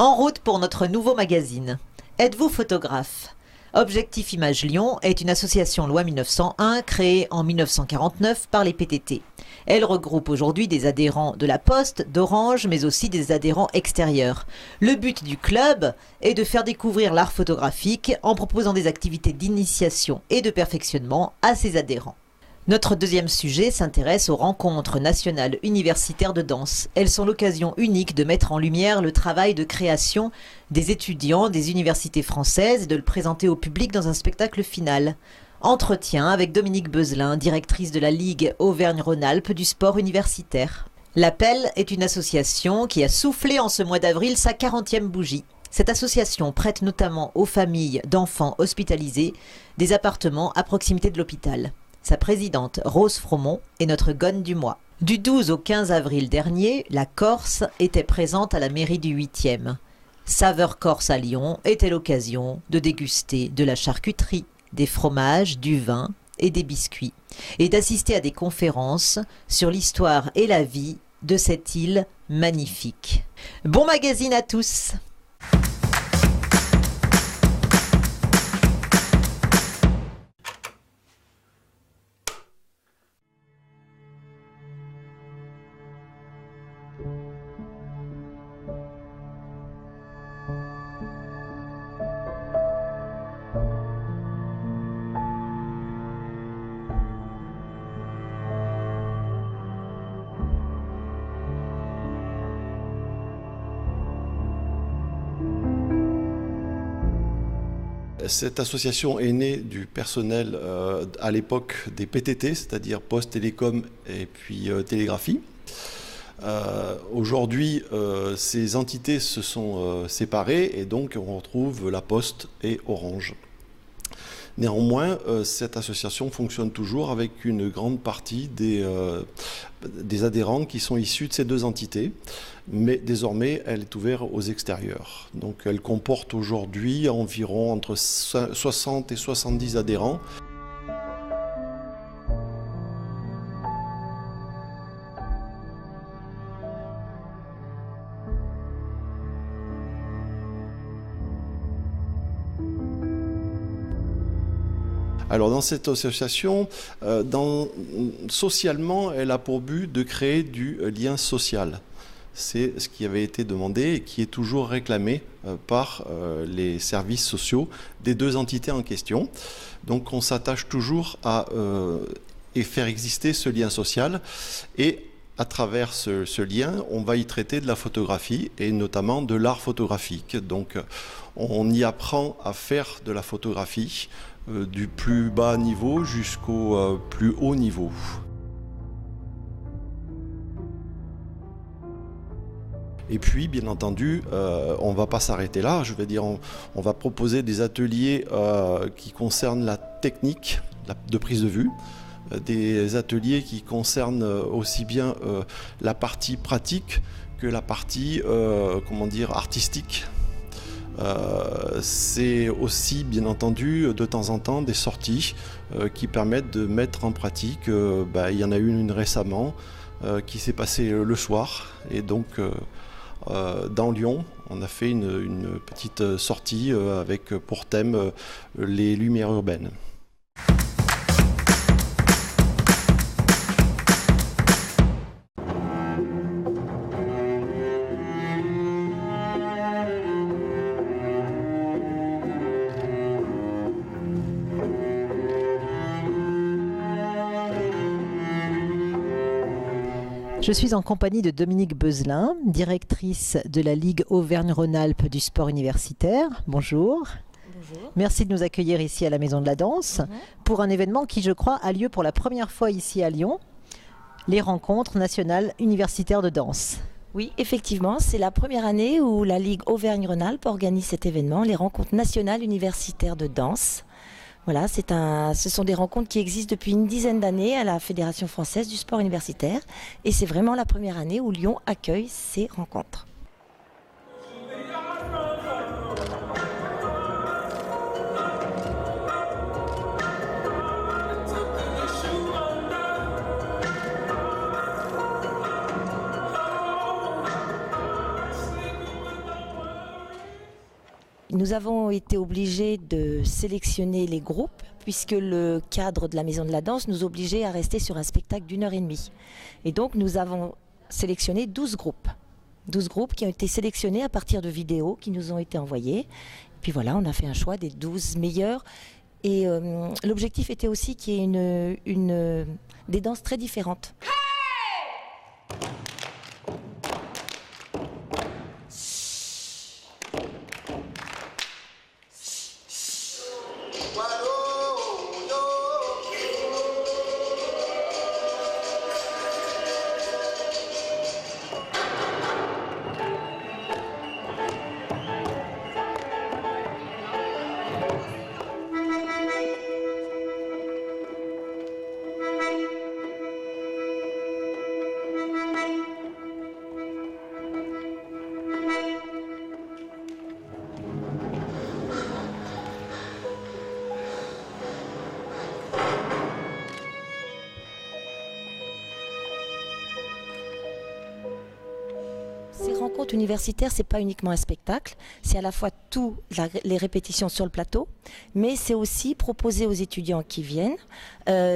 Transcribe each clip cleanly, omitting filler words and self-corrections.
En route pour notre nouveau magazine. Êtes-vous photographe ? Objectif Image Lyon est une association loi 1901 créée en 1949 par les PTT. Elle regroupe aujourd'hui des adhérents de la Poste, d'Orange, mais aussi des adhérents extérieurs. Le but du club est de faire découvrir l'art photographique en proposant des activités d'initiation et de perfectionnement à ses adhérents. Notre deuxième sujet s'intéresse aux rencontres nationales universitaires de danse. Elles sont l'occasion unique de mettre en lumière le travail de création des étudiants des universités françaises et de le présenter au public dans un spectacle final. Entretien avec Dominique Beuzelin, directrice de la Ligue Auvergne-Rhône-Alpes du sport universitaire. L'Appel est une association qui a soufflé en ce mois d'avril sa 40e bougie. Cette association prête notamment aux familles d'enfants hospitalisés des appartements à proximité de l'hôpital. Sa présidente, Rose Fromont, est notre gonne du mois. Du 12 au 15 avril dernier, la Corse était présente à la mairie du 8e. Saveur Corse à Lyon était l'occasion de déguster de la charcuterie, des fromages, du vin et des biscuits, et d'assister à des conférences sur l'histoire et la vie de cette île magnifique. Bon magazine à tous! Cette association est née du personnel à l'époque des PTT, c'est-à-dire Poste, Télécom et puis Télégraphie. Aujourd'hui, ces entités se sont séparées et donc on retrouve la Poste et Orange. Néanmoins, cette association fonctionne toujours avec une grande partie des adhérents qui sont issus de ces deux entités, mais désormais elle est ouverte aux extérieurs. Donc elle comporte aujourd'hui environ entre 60 et 70 adhérents. Alors dans cette association, socialement, elle a pour but de créer du lien social. C'est ce qui avait été demandé et qui est toujours réclamé par les services sociaux des deux entités en question. Donc on s'attache toujours à faire exister ce lien social et à travers ce lien, on va y traiter de la photographie et notamment de l'art photographique. Donc on y apprend à faire de la photographie du plus bas niveau jusqu'au plus haut niveau. Et puis, bien entendu, on ne va pas s'arrêter là. Je veux dire, on va proposer des ateliers qui concernent la technique de prise de vue, des ateliers qui concernent aussi bien la partie pratique que la partie, artistique. C'est aussi bien entendu de temps en temps des sorties qui permettent de mettre en pratique, il y en a une récemment qui s'est passée le soir et donc dans Lyon on a fait une petite sortie avec pour thème les lumières urbaines. Je suis en compagnie de Dominique Beuzelin, directrice de la Ligue Auvergne-Rhône-Alpes du sport universitaire. Bonjour. Bonjour. Merci de nous accueillir ici à la Maison de la Danse pour un événement qui, je crois, a lieu pour la première fois ici à Lyon, les rencontres nationales universitaires de danse. Oui, effectivement, c'est la première année où la Ligue Auvergne-Rhône-Alpes organise cet événement, les rencontres nationales universitaires de danse. Voilà, ce sont des rencontres qui existent depuis une dizaine d'années à la Fédération française du sport universitaire et c'est vraiment la première année où Lyon accueille ces rencontres. Nous avons été obligés de sélectionner les groupes puisque le cadre de la Maison de la Danse nous obligeait à rester sur un spectacle d'1h30. Et donc nous avons sélectionné 12 groupes. 12 groupes qui ont été sélectionnés à partir de vidéos qui nous ont été envoyées. Puis voilà, on a fait un choix des 12 meilleurs. Et l'objectif était aussi qu'il y ait des danses très différentes. Ces rencontres universitaires, c'est pas uniquement un spectacle, c'est à la fois les répétitions sur le plateau, mais c'est aussi proposer aux étudiants qui viennent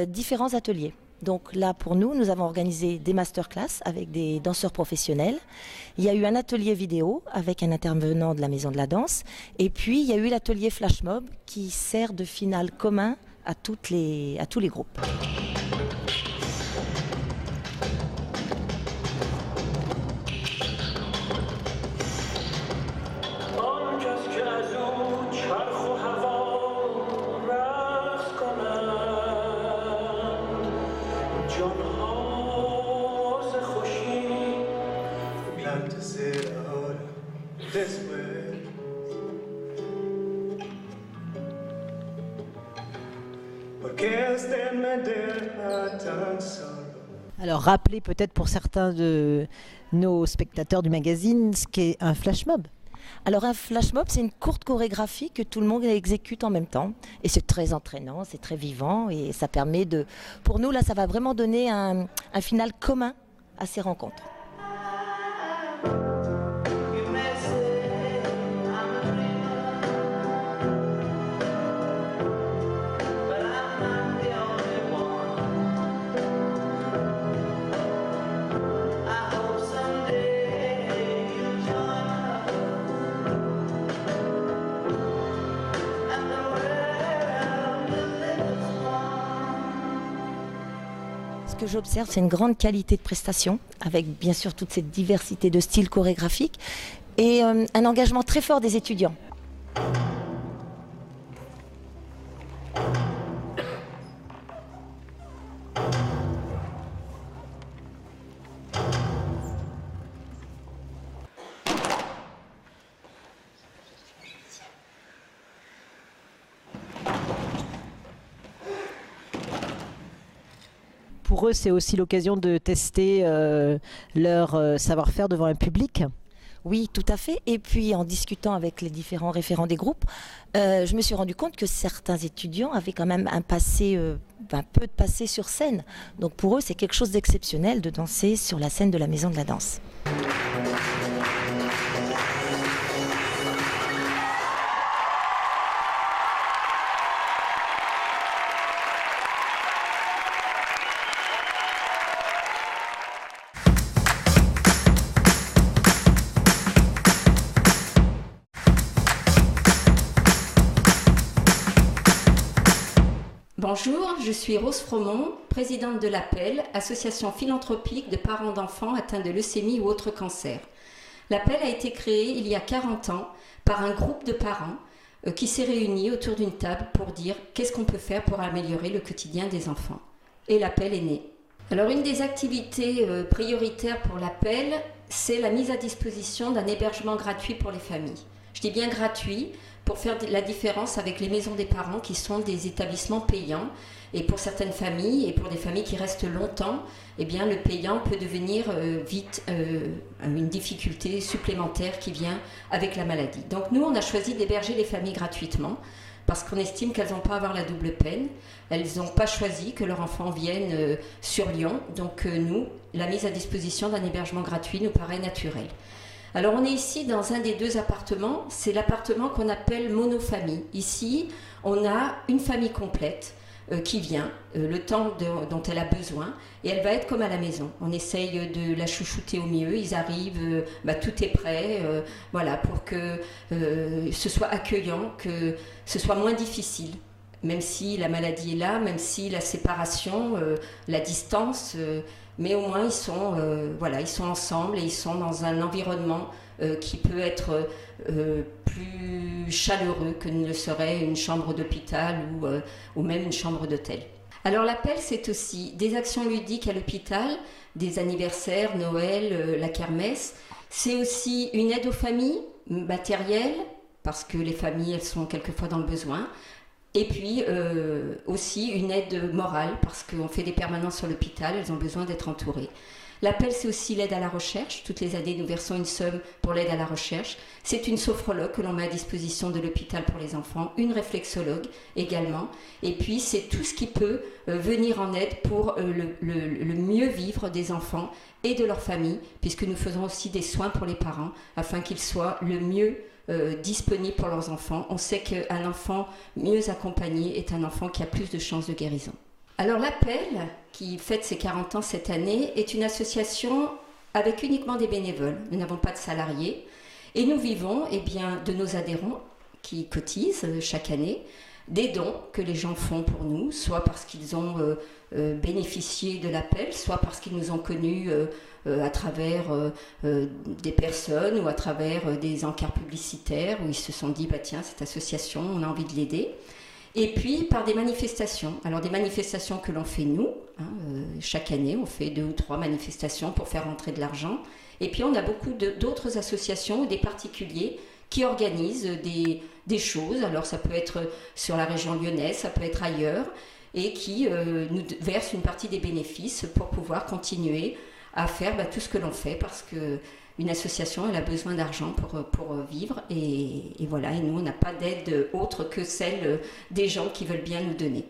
différents ateliers. Donc là, pour nous avons organisé des masterclass avec des danseurs professionnels. Il y a eu un atelier vidéo avec un intervenant de la Maison de la Danse. Et puis, il y a eu l'atelier Flash Mob qui sert de finale commun à tous les groupes. Alors, rappelez peut-être pour certains de nos spectateurs du magazine ce qu'est un flash mob. Alors un flash mob, c'est une courte chorégraphie que tout le monde exécute en même temps. Et c'est très entraînant, c'est très vivant et ça permet de... Pour nous, là, ça va vraiment donner un final commun à ces rencontres. Ce que j'observe, c'est une grande qualité de prestation, avec bien sûr toute cette diversité de styles chorégraphiques et un engagement très fort des étudiants. Pour eux, c'est aussi l'occasion de tester leur savoir-faire devant un public. Oui, tout à fait. Et puis, en discutant avec les différents référents des groupes, je me suis rendu compte que certains étudiants avaient quand même un peu de passé sur scène. Donc pour eux, c'est quelque chose d'exceptionnel de danser sur la scène de la Maison de la Danse. Bonjour, je suis Rose Fromont, présidente de l'Appel, association philanthropique de parents d'enfants atteints de leucémie ou autres cancers. L'Appel a été créé il y a 40 ans par un groupe de parents qui s'est réuni autour d'une table pour dire qu'est-ce qu'on peut faire pour améliorer le quotidien des enfants. Et l'Appel est né. Alors une des activités prioritaires pour l'Appel, c'est la mise à disposition d'un hébergement gratuit pour les familles. Je dis bien gratuit, pour faire la différence avec les maisons des parents qui sont des établissements payants. Et pour certaines familles, et pour des familles qui restent longtemps, eh bien, le payant peut devenir vite une difficulté supplémentaire qui vient avec la maladie. Donc nous, on a choisi d'héberger les familles gratuitement parce qu'on estime qu'elles n'ont pas à avoir la double peine. Elles n'ont pas choisi que leur enfant vienne sur Lyon. Donc nous, la mise à disposition d'un hébergement gratuit nous paraît naturelle. Alors on est ici dans un des 2 appartements, c'est l'appartement qu'on appelle monofamille. Ici, on a une famille complète qui vient, le temps dont elle a besoin, et elle va être comme à la maison. On essaye de la chouchouter au mieux, ils arrivent, tout est prêt, voilà, pour que ce soit accueillant, que ce soit moins difficile. Même si la maladie est là, même si la séparation, la distance, mais au moins ils sont ensemble et ils sont dans un environnement qui peut être plus chaleureux que ne le serait une chambre d'hôpital ou même une chambre d'hôtel. Alors l'appel, c'est aussi des actions ludiques à l'hôpital, des anniversaires, Noël, la kermesse. C'est aussi une aide aux familles matérielle, parce que les familles, elles sont quelquefois dans le besoin. Et puis aussi une aide morale, parce qu'on fait des permanences sur l'hôpital, elles ont besoin d'être entourées. L'appel, c'est aussi l'aide à la recherche. Toutes les années, nous versons une somme pour l'aide à la recherche. C'est une sophrologue que l'on met à disposition de l'hôpital pour les enfants, une réflexologue également. Et puis, c'est tout ce qui peut venir en aide pour le mieux vivre des enfants et de leur famille, puisque nous faisons aussi des soins pour les parents, afin qu'ils soient le mieux disponibles pour leurs enfants. On sait qu'un enfant mieux accompagné est un enfant qui a plus de chances de guérison. Alors l'appel, qui fête ses 40 ans cette année, est une association avec uniquement des bénévoles. Nous n'avons pas de salariés et nous vivons de nos adhérents qui cotisent chaque année, des dons que les gens font pour nous, soit parce qu'ils ont bénéficié de l'appel, soit parce qu'ils nous ont connus à travers des personnes ou à travers des encarts publicitaires où ils se sont dit tiens, cette association, on a envie de l'aider. Et puis par des manifestations. Alors des manifestations que l'on fait nous, chaque année, on fait 2 ou 3 manifestations pour faire rentrer de l'argent. Et puis on a beaucoup d'autres associations ou des particuliers qui organisent des choses. Alors ça peut être sur la région lyonnaise, ça peut être ailleurs, et qui nous versent une partie des bénéfices pour pouvoir continuer à faire tout ce que l'on fait, parce que une association, elle a besoin d'argent pour vivre et voilà, et nous on n'a pas d'aide autre que celle des gens qui veulent bien nous donner.